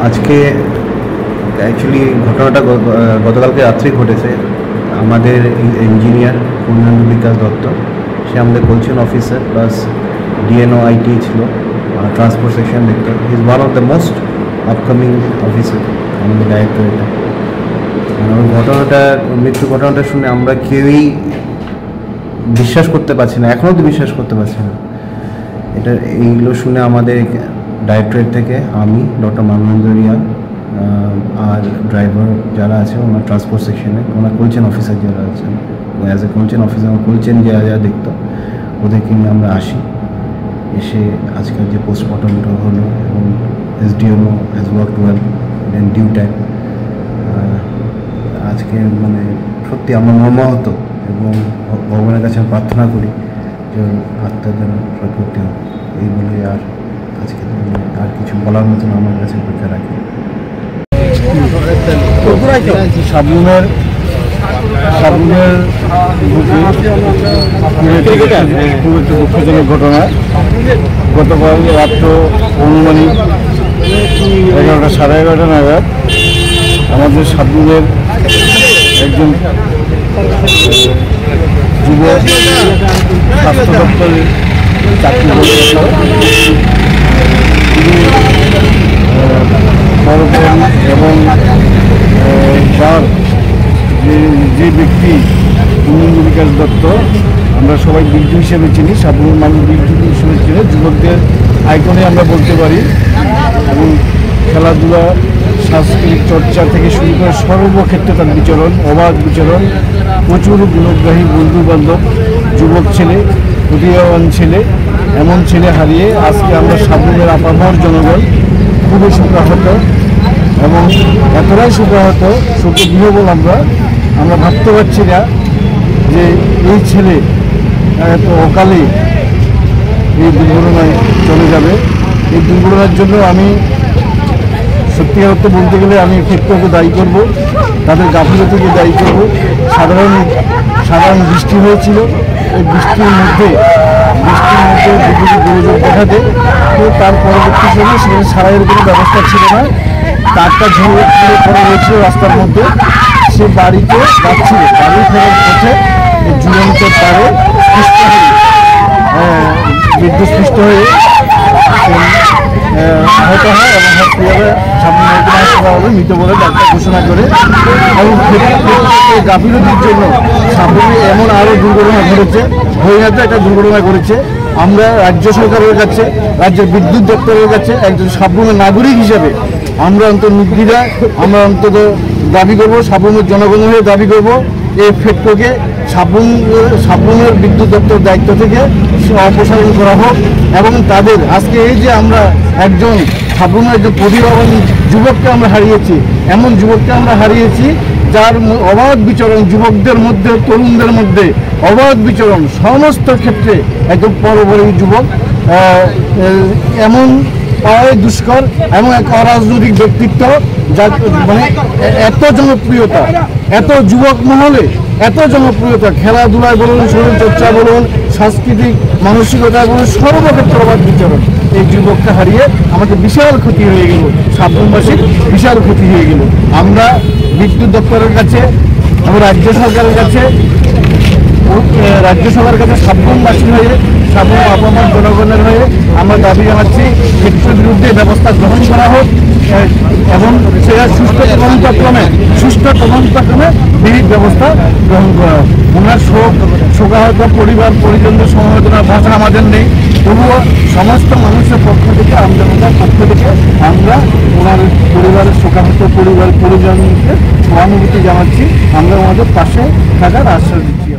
আজকে অ্যাকচুয়ালি ঘটনাটা গতকালকে রাত্রেই ঘটেছে। আমাদের ইঞ্জিনিয়ার পূর্ণেন্দু বিকাশ দত্ত, সে আমাদের কোলচেন অফিসার প্লাস ডিএনও আইটি ছিল, ট্রান্সপোর্ট সেকশন দেখতো। He is one of the most upcoming officer আমাদের ডাইরেক্টরেটে। ওই মৃত্যু ঘটনাটা শুনে আমরা কেউই বিশ্বাস করতে পারছি না, এখনও তো বিশ্বাস করতে পারছি না। এইগুলো শুনে আমাদের ডাইরেক্টরেট থেকে আমি, ডক্টর মানবেন্দ্রিয়া আর ড্রাইভার যারা আছে ওনার ট্রান্সপোর্ট সেকশনে, ওনার কোলচেন অফিসার যারা আছেন, অ্যাজ এ কোলচেন অফিসার কোলচেন যারা দেখতো ওদেরকে নিয়ে আমরা আসি। এসে আজকাল যে পোস্টমর্টমটা হলো এবং SDO has worked well then due time. আজকে সত্যি আমরা মর্মাহত এবং ভগবানের কাছে প্রার্থনা করি যে আত্মার যেন সৎগতি হোক। এই বলে আর আজকে আর কিছু বলার মতন আমার কাছে অপেক্ষা রাখি। সাবলুমের খুব একটি দুঃখজনক ঘটনা। গতকাল রাত্র অনুমানিক 11টা সাড়ে 11টা নাগাদ আমাদের সাবলুমের একজন যুব স্বাস্থ্য দপ্তরের চাকরি এবং তার যে ব্যক্তি পূর্ণেন্দু বিকাশ দত্ত, আমরা সবাই বিরজু হিসেবে চিনি, সাধারণ মানুষ বিরজু হিসেবে চিনি, যুবকদের আইকনে আমরা বলতে পারি। এবং খেলাধুলা, সাংস্কৃতিক চর্চা থেকে শুরু করে সর্বক্ষেত্রে তার বিচরণ, অবাধ বিচরণ, প্রচুর গুণগ্রাহী বন্ধু বান্ধব, যুবক ছেলে, প্রতিভাবান ছেলে, এমন ছেলে হারিয়ে আজকে আমরা সাবলুমের আপামর জনগণ খুবই শোকাহত এবং এতটাই শোকাহত, শোকে বিহবল। আমরা ভাবতে পারছি না যে এই ছেলে এত অকালে এই দুর্ঘটনায় চলে যাবে। এই দুর্ঘটনার জন্য আমি সত্যিকার অর্থে বলতে গেলে আমি ফেটকোকে দায়ী করব, তাদের গাফিলতিকে দায়ী করব। সাধারণ বৃষ্টি হয়েছিল, এই বৃষ্টির মধ্যে দুর্যোগ দেখা দেয়, তো তার পরবর্তী সময় সেখানে সারাইয়ের কোনো ব্যবস্থা ছিল না। তারটা ঝুড়ে পড়ে রয়েছিল রাস্তার মধ্যে। সে বাড়িতে যাচ্ছিল, বাড়ি ফেরার পথে ঝুলন্ত তারে বিদ্যুৎস্পৃষ্ট হয়ে আহত হয় এবং হসপিটালে সামনে হাসপাতালে মৃত বলে ডাক্তার ঘোষণা করে। এবং গাফিলতির জন্য সামনে এমন আরও দুর্ঘটনা ঘটেছে, হরিয়ানাতে একটা দুর্ঘটনা ঘটেছে। আমরা রাজ্য সরকারের কাছে, রাজ্যের বিদ্যুৎ দপ্তরের কাছে একজন সাবলুমের নাগরিক হিসেবে আমরা আমরা অন্তত দাবি করবো, সাবলুমের জনগণ হয়ে দাবি করবো এই ফেটকোকে সাবলুমের বিদ্যুৎ দপ্তর দায়িত্ব থেকে অপসারণ করা হোক। এবং তাদের আজকে এই যে আমরা একজন সাবলুমের একজন প্রতিভাবান যুবককে আমরা হারিয়েছি, এমন যুবককে আমরা হারিয়েছি যার অবাধ বিচরণ, যুবকদের মধ্যে, তরুণদের মধ্যে অবাধ বিচরণ, সমস্ত ক্ষেত্রে একদম পরবর্তী যুবক। এমন পাওয়াই দুষ্কর, এমন এক অরাজনৈতিক ব্যক্তিত্ব যার এত জনপ্রিয়তা, এত যুবক মহলে এত জনপ্রিয়তা, খেলাধুলায় বলুন, শরীরচর্চা বলুন, সাংস্কৃতিক মানসিকতায় বলুন, সর্বক্ষেত্রে অবাধ বিচরণ। এই যুবককে হারিয়ে আমাদের বিশাল ক্ষতি হয়ে গেল, সাবলুমবাসীর বিশাল ক্ষতি হয়ে গেল। আমরা বিদ্যুৎ দপ্তরের কাছে এবং রাজ্য সরকারের কাছে সাবলুমবাসীর হয়ে, সাবলুম আপামর জনগণের হয়ে আমরা দাবি জানাচ্ছি ফেটকোর বিরুদ্ধে ব্যবস্থা গ্রহণ করা হোক এবং সেটা সুষ্ঠু তদন্তক্রমে বিহিত ব্যবস্থা গ্রহণ করা হোক। ওনার শোকাহত পরিবার পরিজনদের সমবেদনার ভাষা আমাদের নেই, তবুও সমস্ত মানুষের পক্ষ থেকে, আমজনতার পক্ষ থেকে আমরা ওনার পরিবারের শোকাহত পরিবার পরিজনকে সহানুভূতি জানাচ্ছি। আমরা ওনাদের পাশে থাকার আশ্বাস দিচ্ছি।